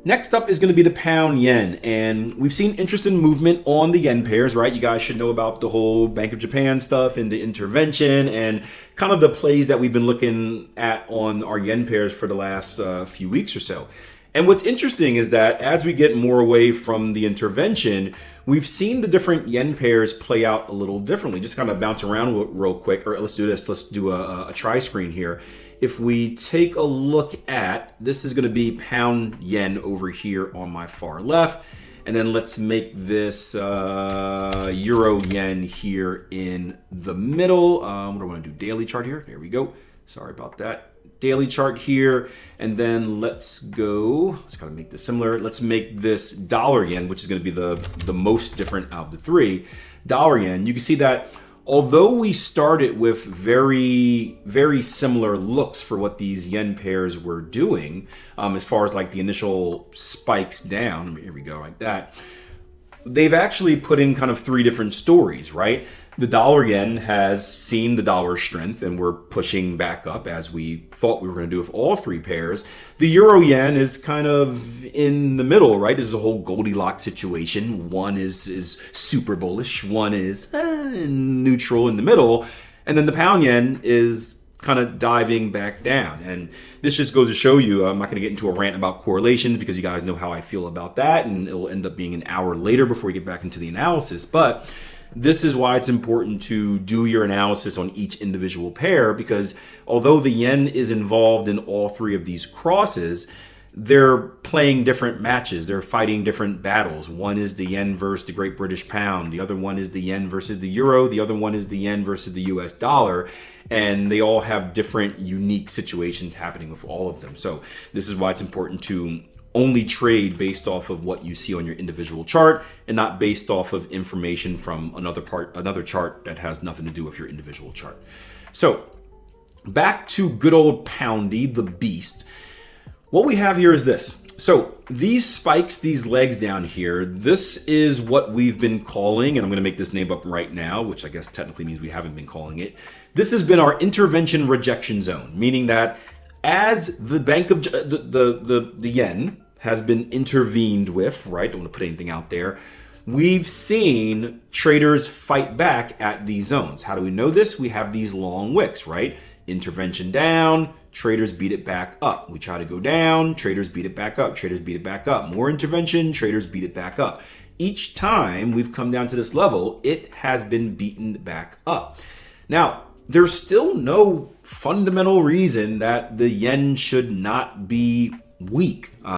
Next up is going to be the pound yen, and we've seen interesting movement on the yen pairs, right? You guys should know about the whole Bank of Japan stuff and the intervention and kind of the plays that we've been looking at on our yen pairs for the last few weeks or so. And what's interesting is that as we get more away from the intervention, we've seen the different yen pairs play out a little differently. Just kind of bounce around real quick, or let's do this. Let's do a try screen here. If we take a look at, this is going to be pound yen over here on my far left. And then let's make this euro yen here in the middle. What do I want to do? Daily chart here. There we go. Sorry about that. Daily chart here. And then let's go, let's kind of make this similar. Let's make this dollar yen, which is going to be the most different out of the three. Dollar yen, you can see that although we started with very, very similar looks for what these yen pairs were doing, as far as like the initial spikes down, here we go, like that, they've actually put in kind of three different stories, right? The dollar yen has seen the dollar strength and we're pushing back up as we thought we were going to do with all three pairs. The euro yen is kind of in the middle, right? This is a whole Goldilocks situation. One is super bullish, one is neutral in the middle, and then the pound yen is kind of diving back down. And this just goes to show you, I'm not going to get into a rant about correlations because you guys know how I feel about that, and it'll end up being an hour later before we get back into the analysis. But this is why it's important to do your analysis on each individual pair, because although the yen is involved in all three of these crosses, they're playing different matches. They're fighting different battles. One is the yen versus the Great British Pound. The other one is the yen versus the euro. The other one is the yen versus the US dollar. And they all have different unique situations happening with all of them. So this is why it's important to only trade based off of what you see on your individual chart and not based off of information from another chart that has nothing to do with your individual chart. So back to good old Poundy, the beast. What we have here is this. So these spikes, these legs down here, this is what we've been calling, and I'm going to make this name up right now, which I guess technically means we haven't been calling it. This has been our intervention rejection zone, meaning that as the Bank of the yen has been intervened with, right? Don't want to put anything out there. We've seen traders fight back at these zones. How do we know this? We have these long wicks, right? Intervention down, traders beat it back up. We try to go down, traders beat it back up, traders beat it back up. More intervention, traders beat it back up. Each time we've come down to this level, it has been beaten back up. Now, there's still no fundamental reason that the yen should not be weak.